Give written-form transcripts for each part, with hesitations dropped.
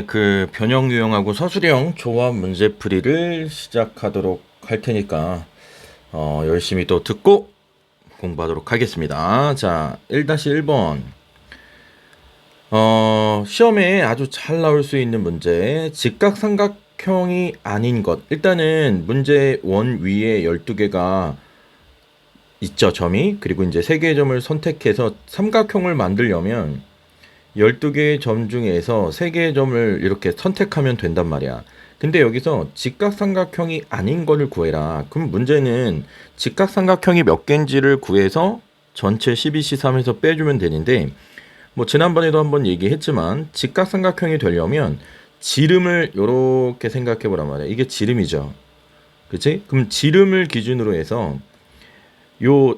그 변형 유형하고 서술형 조합 문제풀이를 시작하도록 할 테니까 열심히 또 듣고 공부하도록 하겠습니다. 자, 1-1번. 시험에 아주 잘 나올 수 있는 문제. 직각삼각형이 아닌 것. 일단은 문제 원 위에 12개가 있죠, 점이. 그리고 이제 3개의 점을 선택해서 삼각형을 만들려면 12개의 점 중에서 3개의 점을 이렇게 선택하면 된단 말이야. 근데 여기서 직각삼각형이 아닌 거를 구해라. 그럼 문제는 직각삼각형이 몇 개인지를 구해서 전체 12C3에서 빼주면 되는데, 뭐 지난번에도 한번 얘기했지만 직각삼각형이 되려면 지름을 이렇게 생각해 보란 말이야. 이게 지름이죠. 그치? 그럼 지름을 기준으로 해서 요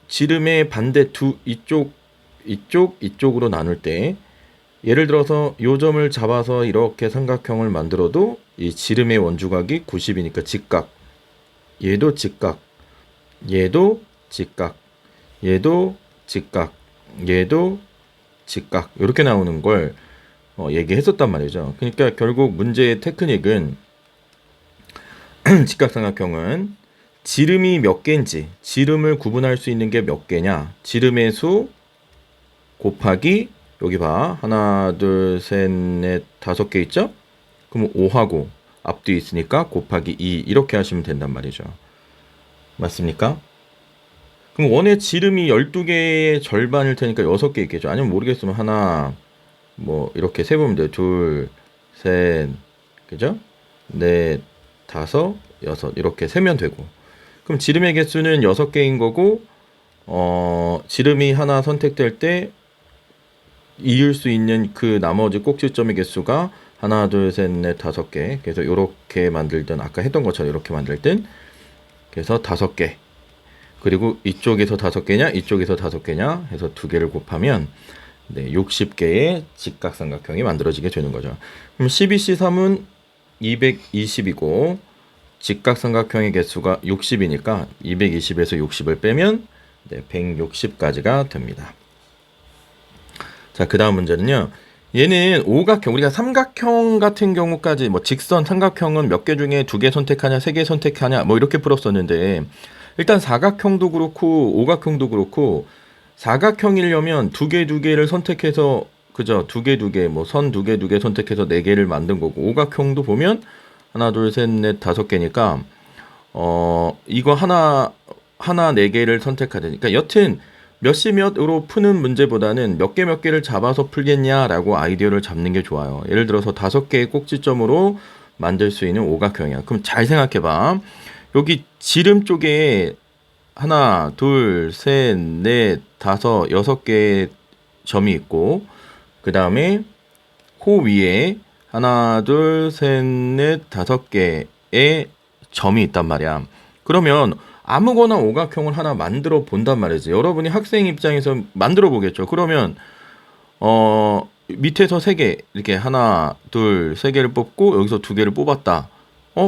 지름의 반대 이쪽으로 나눌 때, 예를 들어서 요 점을 잡아서 이렇게 삼각형을 만들어도 이 지름의 원주각이 90이니까 직각, 얘도 직각, 얘도 직각, 얘도 직각, 얘도 직각, 이렇게 나오는 걸 얘기했었단 말이죠. 그러니까 결국 문제의 테크닉은 직각삼각형은 지름이 몇 개인지, 지름을 구분할 수 있는 게 몇 개냐, 지름의 수 곱하기 여기 봐, 하나 둘 셋 넷 5개 있죠? 그럼 5하고 앞뒤 있으니까 곱하기 2 이렇게 하시면 된단 말이죠. 맞습니까? 그럼 원의 지름이 12개의 절반일 테니까 6개 있겠죠. 아니면 모르겠으면 하나 뭐 이렇게 세보면 돼요. 둘, 셋, 그죠? 넷, 다섯, 여섯 이렇게 세면 되고. 그럼 지름의 개수는 6개인 거고, 지름이 하나 선택될 때 이을 수 있는 그 나머지 꼭지점의 개수가 하나, 둘, 셋, 넷, 5개. 그래서 이렇게 만들든 아까 했던 것처럼 이렇게 만들든, 그래서 5개. 그리고 이쪽에서 5개냐, 이쪽에서 5개냐 해서 2개를 곱하면 60개의 직각삼각형이 만들어지게 되는 거죠. 그럼 12C3은 220이고 직각삼각형의 개수가 60이니까 220에서 60을 빼면 160까지가 됩니다. 자, 그 다음 문제는요. 얘는 오각형, 우리가 삼각형 같은 경우까지 뭐 직선 삼각형은 몇 개 중에 2개 선택하냐, 3개 선택하냐 뭐 이렇게 풀었었는데, 일단 사각형도 그렇고 오각형도 그렇고 사각형이려면 2개를 선택해서, 그죠? 2개, 뭐 선 2개 선택해서 4개를 만든 거고, 오각형도 보면 하나, 둘, 셋, 넷, 5개니까 이거 하나 4개를 선택해야 되니까, 여튼 몇시 몇으로 푸는 문제보다는 몇 개를 잡아서 풀겠냐라고 아이디어를 잡는 게 좋아요. 예를 들어서 5개의 꼭지점으로 만들 수 있는 오각형이야. 그럼 잘 생각해봐. 여기 지름 쪽에 하나, 둘, 셋, 넷, 5, 6개의 점이 있고, 그 다음에 호 위에 하나, 둘, 셋, 넷, 5개의 점이 있단 말이야. 그러면 아무거나 오각형을 하나 만들어 본단 말이지. 여러분이 학생 입장에서 만들어 보겠죠. 그러면 밑에서 3개 이렇게 하나, 둘, 3개를 뽑고 여기서 2개를 뽑았다.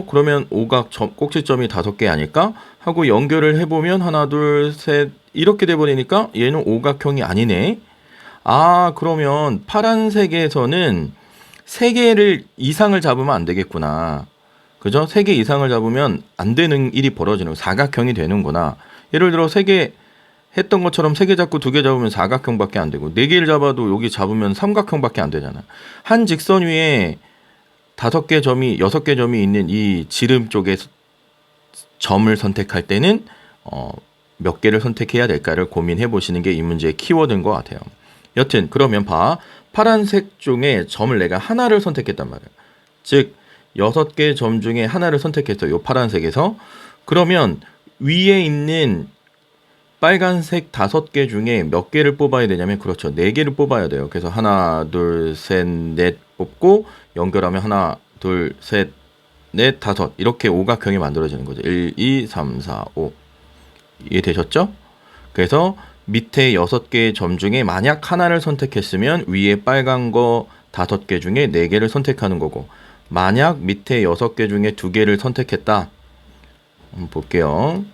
그러면 꼭지점이 5개 아닐까? 하고 연결을 해보면 하나, 둘, 셋 이렇게 돼버리니까 얘는 오각형이 아니네. 아, 그러면 파란색에서는 3개를 이상을 잡으면 안 되겠구나. 그죠? 3개 이상을 잡으면 안 되는 일이 벌어지는, 사각형이 되는구나. 예를 들어 3개 했던 것처럼 3개 잡고 2개 잡으면 사각형밖에 안 되고, 4개를 잡아도 여기 잡으면 삼각형밖에 안 되잖아. 한 직선 위에 6개 점이 있는 이 지름 쪽에 점을 선택할 때는 몇 개를 선택해야 될까를 고민해 보시는 게 이 문제의 키워드인 것 같아요. 여튼 그러면 봐, 파란색 중에 점을 내가 하나를 선택했단 말이야. 즉 6개 점 중에 하나를 선택했어, 요 파란색에서. 그러면 위에 있는 빨간색 5개 중에 몇 개를 뽑아야 되냐면, 그렇죠, 4개를 뽑아야 돼요. 그래서 하나, 둘, 셋, 넷 뽑고 연결하면 하나, 둘, 셋, 넷, 5 이렇게 오각형이 만들어지는 거죠. 1, 2, 3, 4, 5. 이해되셨죠? 그래서 밑에 6개의 점 중에 만약 하나를 선택했으면 위에 빨간 거 5개 중에 4개를 선택하는 거고, 만약 밑에 6개 중에 2개를 선택했다. 한번 볼게요.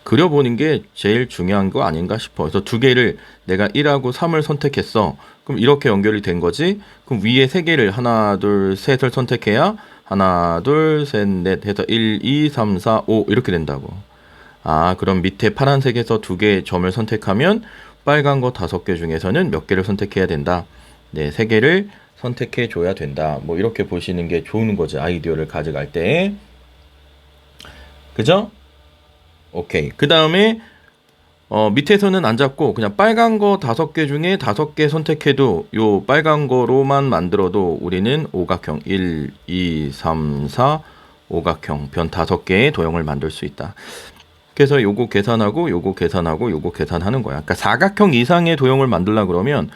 그려보는 게 제일 중요한 거 아닌가 싶어. 그래서 2개를 내가 1하고 3을 선택했어. 그럼 그럼 이렇게 연결이 된 거지. 그럼 위에 세 개를 하나, 둘, 셋을 선택해야 하나, 둘, 셋, 넷 해서 1, 2, 3, 4, 5 이렇게 된다고. 아, 그럼 밑에 파란색에서 두 개의 점을 선택하면 빨간 거 5개 중에서는 몇 개를 선택해야 된다. 네, 3개를 선택해 줘야 된다. 뭐 이렇게 보시는 게 좋은 거지. 아이디어를 가져갈 때. 그죠? 오케이. 그 다음에 밑에서는 안 잡고 그냥 빨간 거 5개 중에 5개 선택해도 요 빨간 거로만 만들어도 우리는 오각형 1, 2, 3, 4 오각형 변 5개의 도형을 만들 수 있다. 그래서 요거 계산하고 요거 계산하고 요거 계산하는 거야. 그러니까 사각형 이상의 도형을 만들려 그러면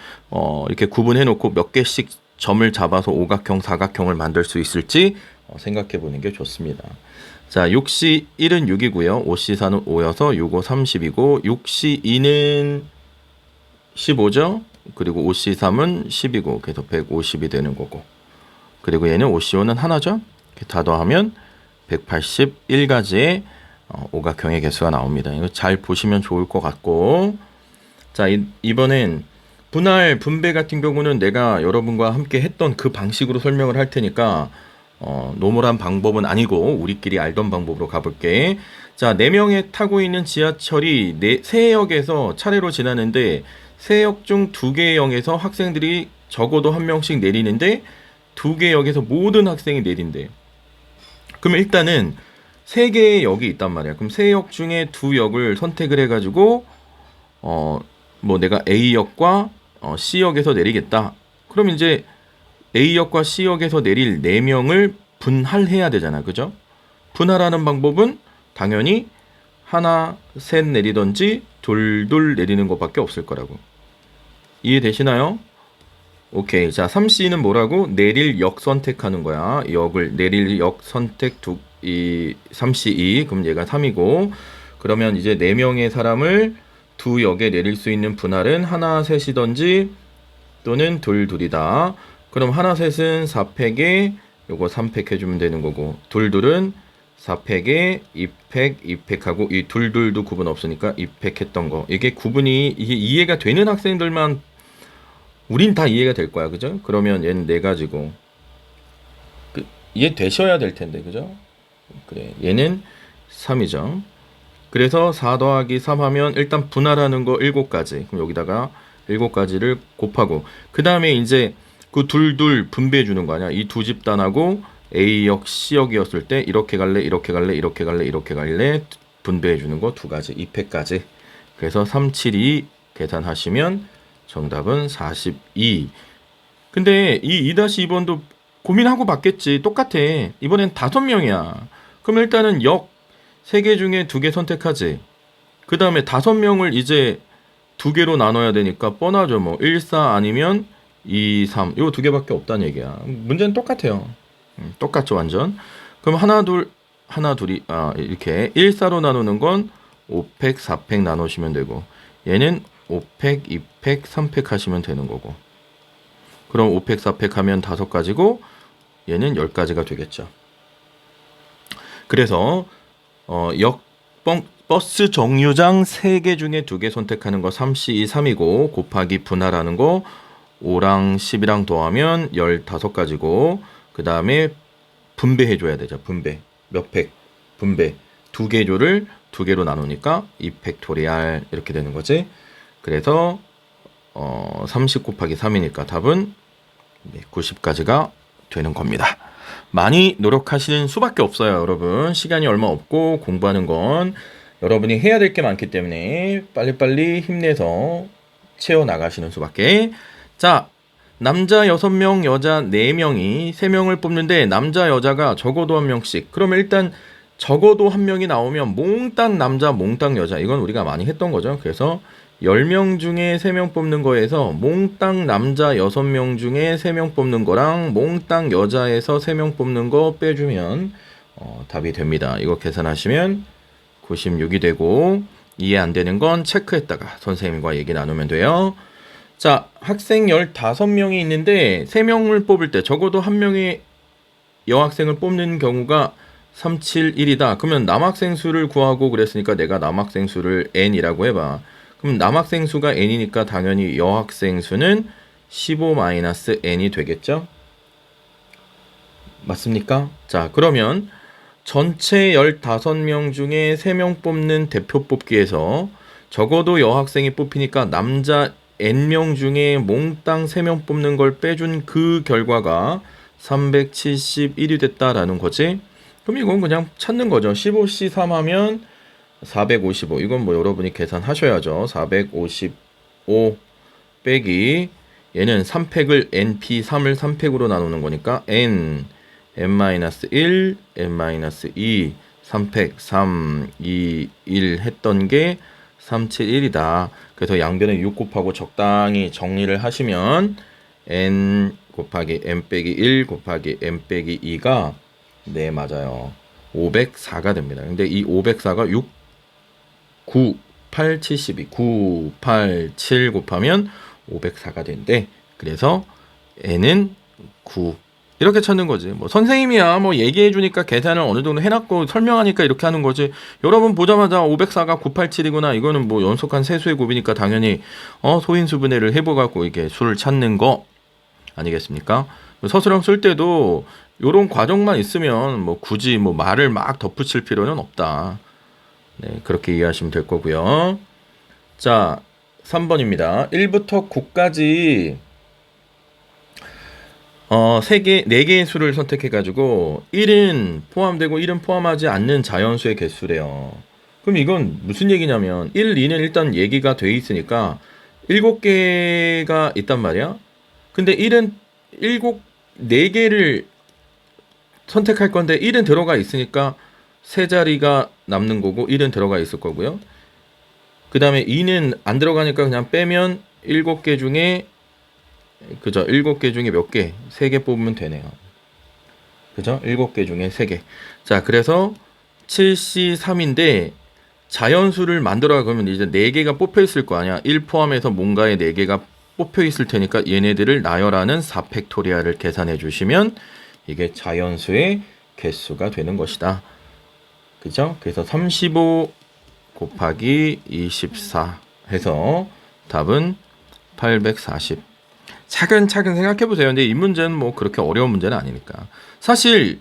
이렇게 구분해 놓고 몇 개씩 점을 잡아서 오각형, 사각형을 만들 수 있을지 생각해 보는 게 좋습니다. 자, 6시 1은 6이고요. 5시 4는 5여서 요거 30이고 6시 2는 15죠. 그리고 5시 3은 10이고 그래서 150이 되는 거고. 그리고 얘는 5시 5는 하나죠. 이렇게 다 더하면 181가지의 오각형의 개수가 나옵니다. 이거 잘 보시면 좋을 것 같고. 자, 이번엔 분할, 분배 같은 경우는 내가 여러분과 함께 했던 그 방식으로 설명을 할 테니까 노멀한 방법은 아니고 우리끼리 알던 방법으로 가볼게. 자, 4명에 타고 있는 지하철이 3역에서 차례로 지나는데 3역 중 2개의 역에서 학생들이 적어도 1명씩 내리는데 2개의 역에서 모든 학생이 내린대. 그러면 일단은 3개의 역이 있단 말이야. 그럼 3역 중에 2역을 선택을 해가지고 뭐 내가 A역과 C역에서 내리겠다. 그럼 이제 A역과 C역에서 내릴 4명을 분할해야 되잖아. 그죠? 분할하는 방법은 당연히 하나, 셋 내리던지 둘 내리는 것밖에 없을 거라고. 이해되시나요? 오케이. 자, 3C는 뭐라고? 내릴 역 선택하는 거야. 역을 내릴 역 선택 3C2. 그럼 얘가 3이고. 그러면 이제 4명의 사람을 2역에 내릴 수 있는 분할은 하나, 셋이던지 또는 둘이다. 그럼 하나, 셋은 4팩에 요거 3팩 해주면 되는 거고, 둘은 4팩에 2팩하고 이 둘도 구분 없으니까 2팩 했던 거. 이게 구분이 이해가 되는 학생들만 우린 다 이해가 될 거야. 그죠? 그러면 얘는 4가지고 이해 되셔야 될 텐데. 그죠? 그래. 얘는 3이죠. 그래서 4 더하기 3 하면 일단 분할하는 거 7가지. 그럼 여기다가 7가지를 곱하고 그 다음에 이제 그 둘 분배해 주는 거 아니야. 이 두 집단하고 A역, C역이었을 때 이렇게 갈래, 이렇게 갈래, 이렇게 갈래, 이렇게 갈래 분배해 주는 거 2가지, 2팩까지. 그래서 372 계산하시면 정답은 42. 근데 이 2-2번도 고민하고 봤겠지. 똑같아. 이번엔 5명이야. 그럼 일단은 역 3개 중에 2개 선택하지. 그 다음에 5명을 이제 2개로 나눠야 되니까 뻔하죠. 뭐 1, 4 아니면 2, 3 이거 2개밖에 없다는 얘기야. 문제는 똑같아요. 똑같죠 완전. 그럼 하나 둘이 이렇게 1, 4로 나누는 건 5팩, 4팩 나누시면 되고 얘는 5팩, 2팩, 3팩 하시면 되는 거고. 그럼 5팩, 4팩 하면 5가지고 얘는 10가지가 되겠죠. 그래서 버스 정류장 3개 중에 2개 선택하는 거 3C2 3이고 곱하기 분할하는 거 5랑 10이랑 더하면 15가지고 그 다음에 분배해 줘야 되죠. 분배. 몇 팩? 분배. 2개 조를 2개로 나누니까 2팩토리알 이렇게 되는 거지. 그래서 30 곱하기 3이니까 답은 90가지가 되는 겁니다. 많이 노력하시는 수밖에 없어요, 여러분. 시간이 얼마 없고 공부하는 건 여러분이 해야 될 게 많기 때문에 빨리빨리 힘내서 채워나가시는 수밖에. 자, 남자 6명, 여자 4명이 3명을 뽑는데 남자, 여자가 적어도 1명씩. 그러면 일단 적어도 1명이 나오면 몽땅 남자, 몽땅 여자. 이건 우리가 많이 했던 거죠. 그래서 10명 중에 3명 뽑는 거에서 몽땅 남자 6명 중에 3명 뽑는 거랑 몽땅 여자에서 3명 뽑는 거 빼주면 답이 됩니다. 이거 계산하시면 96이 되고 이해 안 되는 건 체크했다가 선생님과 얘기 나누면 돼요. 자, 학생 15명이 있는데 3명을 뽑을 때 적어도 1명의 여학생을 뽑는 경우가 371이다. 그러면 남학생 수를 구하고 그랬으니까 내가 남학생 수를 n이라고 해봐. 그럼 남학생 수가 n이니까 당연히 여학생 수는 15-n이 되겠죠? 맞습니까? 자, 그러면 전체 15명 중에 3명 뽑는 대표 뽑기에서 적어도 여학생이 뽑히니까 남자 N명 중에 몽땅 3명 뽑는 걸 빼준 그 결과가 371이 됐다라는 거지. 그럼 이건 그냥 찾는 거죠. 15C3 하면 455. 이건 뭐 여러분이 계산하셔야죠. 455 빼기 얘는 3팩을 NP3을 3팩으로 나누는 거니까 N n-1, n-2, 3팩 3, 2, 1 했던 게 371이다. 그래서 양변에 6 곱하고 적당히 정리를 하시면 n 곱하기 n 빼기 1 곱하기 n 빼기 2가 네 맞아요. 504가 됩니다. 근데 이 504가 6, 9, 8, 72, 9, 8, 7 곱하면 504가 된대. 그래서 n은 9. 이렇게 찾는 거지. 뭐 선생님이야 뭐 얘기해 주니까 계산을 어느 정도 해놨고 설명하니까 이렇게 하는 거지. 여러분 보자마자 504가 987이구나. 이거는 뭐 연속한 세수의 곱이니까 당연히 소인수 분해를 해보갖고 이게 수를 찾는 거 아니겠습니까? 서술형 쓸 때도 요런 과정만 있으면 뭐 굳이 뭐 말을 막 덧붙일 필요는 없다. 네, 그렇게 이해하시면 될 거고요. 자, 3번입니다. 1부터 9까지 4개의 수를 선택해가지고 1은 포함되고 1은 포함하지 않는 자연수의 개수래요. 그럼 이건 무슨 얘기냐면 1, 2는 일단 얘기가 돼 있으니까 7개가 있단 말이야. 근데 1은 4개를 선택할 건데 1은 들어가 있으니까 3자리가 남는 거고 1은 들어가 있을 거고요. 그 다음에 2는 안 들어가니까 그냥 빼면 7개 중에 그죠? 7개 중에 몇 개? 3개 뽑으면 되네요. 그죠? 7개 중에 3개. 자, 그래서 7C3인데 자연수를 만들어야 그러면 이제 4개가 뽑혀 있을 거 아니야. 1 포함해서 뭔가에 4개가 뽑혀 있을 테니까 얘네들을 나열하는 4팩토리아를 계산해 주시면 이게 자연수의 개수가 되는 것이다. 그죠? 그래서 35 곱하기 24 해서 답은 840. 차근차근 생각해보세요. 근데 이 문제는 뭐 그렇게 어려운 문제는 아니니까. 사실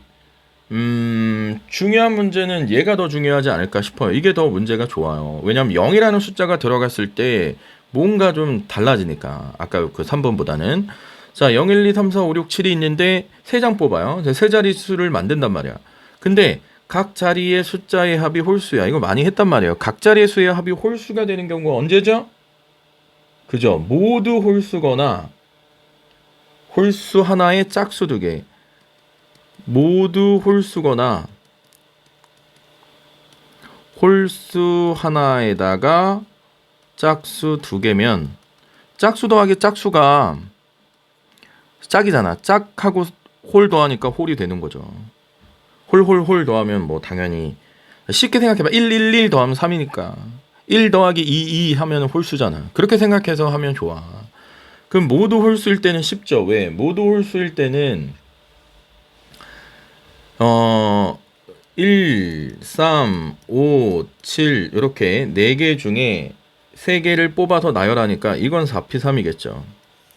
중요한 문제는 얘가 더 중요하지 않을까 싶어요. 이게 더 문제가 좋아요. 왜냐하면 0이라는 숫자가 들어갔을 때 뭔가 좀 달라지니까. 아까 그 3번보다는. 자, 0, 1, 2, 3, 4, 5, 6, 7이 있는데 3장 뽑아요. 3자리 수를 만든단 말이야. 근데 각 자리의 숫자의 합이 홀수야. 이거 많이 했단 말이에요. 각 자리의 수의 합이 홀수가 되는 경우가 언제죠? 그죠? 모두 홀수거나 홀수 하나에 짝수 2개. 모두 홀수거나 홀수 하나에다가 짝수 2개면 짝수 더하기 짝수가 짝이잖아. 짝하고 홀 더하니까 홀이 되는 거죠. 홀 더하면 뭐 당연히 쉽게 생각해봐. 1, 1, 1 더하면 3이니까 1 더하기 2, 2 하면 홀수잖아. 그렇게 생각해서 하면 좋아. 그럼 모두 홀수일 때는 쉽죠. 왜? 모두 홀수일 때는 1, 3, 5, 7 이렇게 4개 중에 3개를 뽑아서 나열하니까 이건 4P3이겠죠.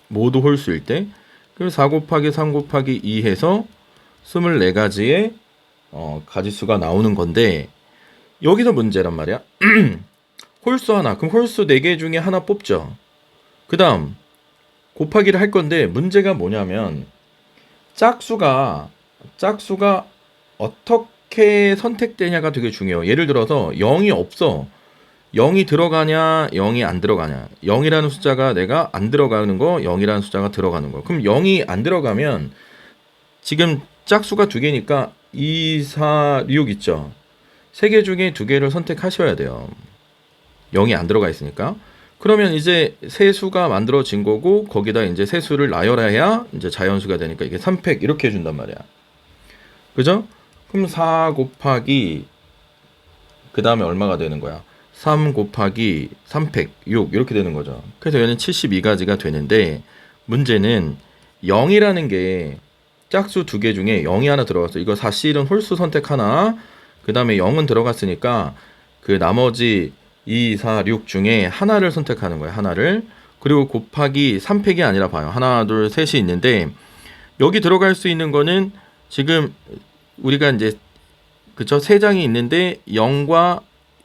모두 홀수일 때. 그럼 4 곱하기 3 곱하기 2 해서 24가지의 가지수가 나오는 건데 여기서 문제란 말이야. 홀수 하나. 그럼 홀수 4개 중에 하나 뽑죠. 그 다음 곱하기를 할 건데 문제가 뭐냐면 짝수가 어떻게 선택되냐가 되게 중요해요. 예를 들어서 0이 없어. 0이 들어가냐 0이 안 들어가냐. 0이라는 숫자가 내가 안 들어가는 거 0이라는 숫자가 들어가는 거. 그럼 0이 안 들어가면 지금 짝수가 2개니까 2, 4, 6 있죠. 3개 중에 2개를 선택하셔야 돼요. 0이 안 들어가 있으니까. 그러면 이제 세수가 만들어진 거고 거기다 이제 세수를 나열해야 이제 자연수가 되니까 이게 3팩 이렇게 해준단 말이야. 그죠? 그럼 4 곱하기 그 다음에 얼마가 되는 거야? 3 곱하기 3팩 6 이렇게 되는 거죠. 그래서 얘는 72가지가 되는데 문제는 0이라는 게 짝수 2개 중에 0이 하나 들어갔어. 이거 사실은 홀수 선택 하나 그 다음에 0은 들어갔으니까 그 나머지 2, 4, 6 중에 하나를 선택하는 거야. 하나를. 그리고 곱하기 3팩이 아니라 봐요. 하나, 둘, 셋이 있는데 여기 들어갈 수 있는 거는 지금 우리가 이제 그쵸? 세 장이 있는데 0과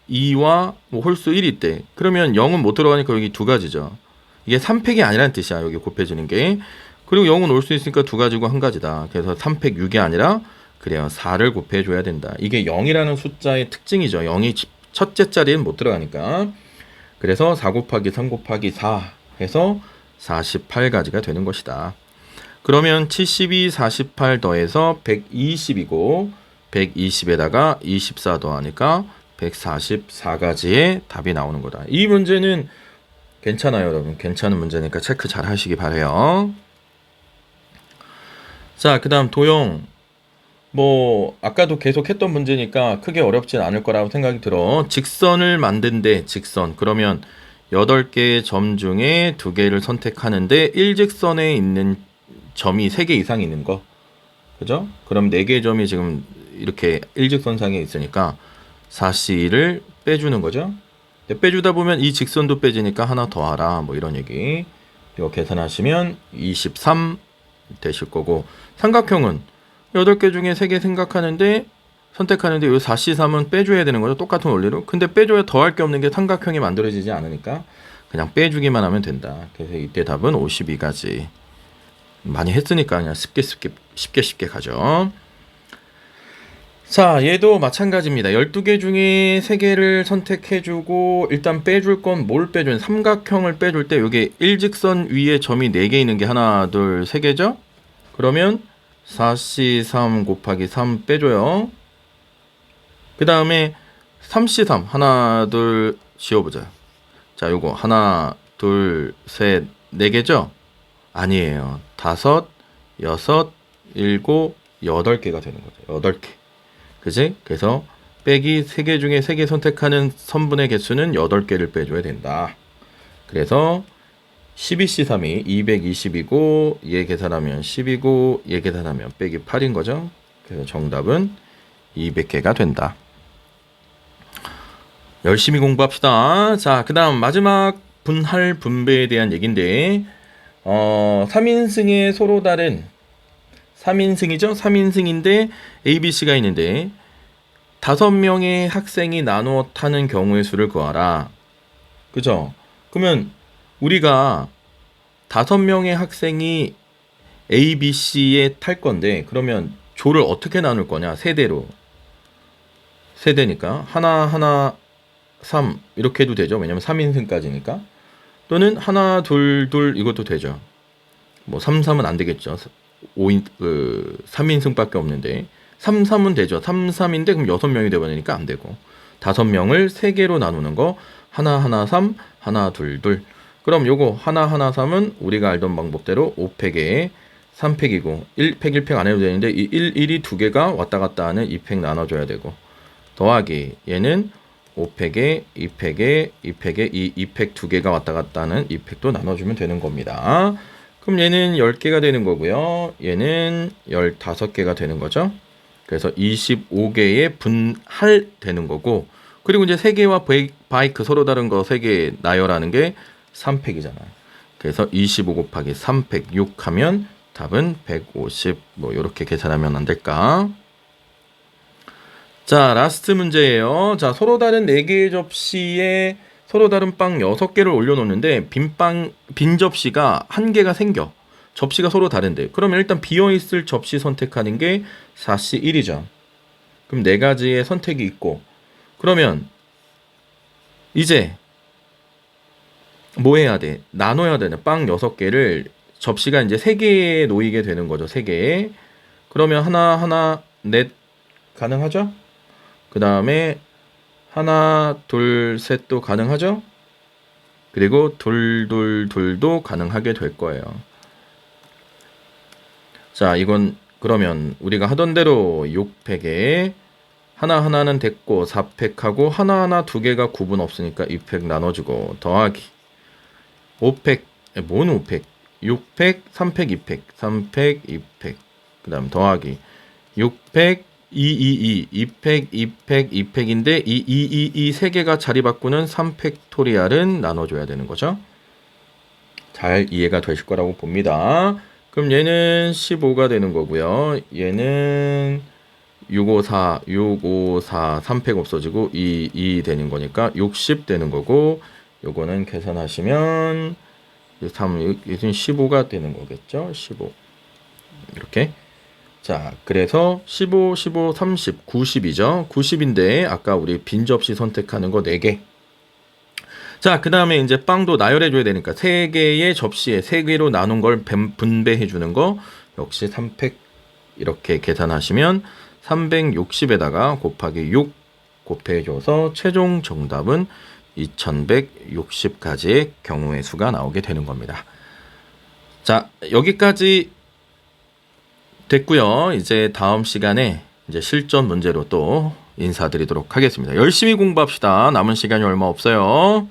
2와 뭐 홀수 1이 있대. 그러면 0은 못 들어가니까 여기 두 가지죠. 이게 3팩이 아니라는 뜻이야. 여기 곱해주는 게. 그리고 0은 올 수 있으니까 두 가지고 한 가지다. 그래서 3팩 6이 아니라 그래요. 4를 곱해줘야 된다. 이게 0이라는 숫자의 특징이죠. 0이 첫째 자리는 못 들어가니까. 그래서 4 곱하기 3 곱하기 4 해서 48가지가 되는 것이다. 그러면 72, 48 더해서 120이고 120에다가 24 더하니까 144가지의 답이 나오는 거다. 이 문제는 괜찮아요, 여러분. 괜찮은 문제니까 체크 잘 하시기 바래요. 자, 그 다음 도형. 뭐 아까도 계속 했던 문제니까 크게 어렵진 않을 거라고 생각이 들어. 직선을 만든대. 직선. 그러면 8개의 점 중에 2개를 선택하는데 일직선에 있는 점이 3개 이상 있는 거. 그죠? 그럼 4개의 점이 지금 이렇게 일직선상에 있으니까 4C를 빼주는 거죠. 빼주다 보면 이 직선도 빼지니까 하나 더하라. 뭐 이런 얘기. 이거 계산하시면 23 되실 거고, 삼각형은 8개 중에 3개 선택하는데 이 4C3은 빼줘야 되는 거죠. 똑같은 원리로. 근데 빼줘야 더할 게 없는 게 삼각형이 만들어지지 않으니까 그냥 빼주기만 하면 된다. 그래서 이때 답은 52가지. 많이 했으니까 그냥 쉽게 가죠. 자, 얘도 마찬가지입니다. 12개 중에 3개를 선택해주고 일단 빼줄 건 뭘 빼주는, 삼각형을 빼줄 때 여기 일직선 위에 점이 4개 있는 게 하나, 둘, 3개죠? 그러면 4C3 곱하기 3 빼줘요. 그 다음에 3C3 하나, 둘 지워보자. 자, 요거 하나, 둘, 셋, 4개죠? 아니에요. 5, 6, 7, 8개가 되는 거죠. 8개. 그지? 그래서 빼기 3개 중에 3개 선택하는 선분의 개수는 8개를 빼줘야 된다. 그래서 12C3이 220이고 얘 계산하면 10이고 얘 계산하면 빼기 8인 거죠. 그래서 정답은 200개가 된다. 열심히 공부합시다. 자, 그 다음 마지막 분할 분배에 대한 얘기인데 3인승의 서로 다른 3인승이죠? 3인승인데 ABC가 있는데 5명의 학생이 나누어 타는 경우의 수를 구하라. 그죠? 그러면 우리가 5명의 학생이 ABC에 탈 건데 그러면 조를 어떻게 나눌 거냐? 세대로. 세대니까 하나 3 이렇게 해도 되죠. 왜냐면 3인승까지니까. 또는 하나 둘 이것도 되죠. 뭐 3은 안 되겠죠. 3인승밖에 없는데 3은 되죠. 3인데 그럼 6명이 되버리니까 안 되고 5명을 3개로 나누는 거 하나 3 하나 둘 그럼 요거 하나 3은 우리가 알던 방법대로 5팩에 3팩이고 1팩 1팩 안 해도 되는데 이 1이 2개가 왔다 갔다 하는 2팩 나눠줘야 되고 더하기 얘는 5팩에 2팩에 2팩에 이 2팩 2개가 왔다 갔다 하는 2팩도 나눠주면 되는 겁니다. 그럼 얘는 10개가 되는 거고요. 얘는 15개가 되는 거죠. 그래서 25개의 분할 되는 거고, 그리고 이제 3개와 바이크 서로 다른 거 3개 나열하는 게 3팩이잖아요. 그래서 25 곱하기 3팩 6 하면 답은 150. 뭐 이렇게 계산하면 안 될까? 자, 라스트 문제예요. 자, 서로 다른 4개의 접시에 서로 다른 빵 6개를 올려놓는데 빈 접시가 1개가 생겨. 접시가 서로 다른데. 그러면 일단 비어있을 접시 선택하는 게 4C1이죠. 그럼 4가지의 선택이 있고. 그러면 이제 뭐 해야 돼? 나눠야 되는 빵 6개를 접시가 이제 3개에 놓이게 되는 거죠. 3개에. 그러면 하나 넷 가능하죠? 그 다음에 하나, 둘, 셋도 가능하죠? 그리고 둘도 가능하게 될 거예요. 자, 이건 그러면 우리가 하던 대로 6팩에 하나는 됐고 4팩하고 하나 2개가 구분 없으니까 2팩 나눠주고 더하기 5팩, 뭔 5팩? 6팩, 3팩, 2팩, 3팩, 2팩 그 다음 더하기 6팩, 2팩, 2팩인데 이 3개가 자리 바꾸는 3팩토리알은 나눠줘야 되는 거죠. 잘 이해가 되실 거라고 봅니다. 그럼 얘는 15가 되는 거고요. 얘는 654, 3팩 없어지고 2 되는 거니까 60 되는 거고, 요거는 계산하시면 3, 15가 되는 거겠죠? 15. 이렇게. 자, 그래서 15, 15, 30, 90이죠. 90인데 아까 우리 빈 접시 선택하는 거 4개. 자, 그 다음에 이제 빵도 나열해줘야 되니까 3개의 접시에 3개로 나눈 걸 분배해주는 거 역시 3팩 이렇게 계산하시면 360에다가 곱하기 6 곱해줘서 최종 정답은 2160가지의 경우의 수가 나오게 되는 겁니다. 자, 여기까지 됐고요. 이제 다음 시간에 이제 실전 문제로 또 인사드리도록 하겠습니다. 열심히 공부합시다. 남은 시간이 얼마 없어요.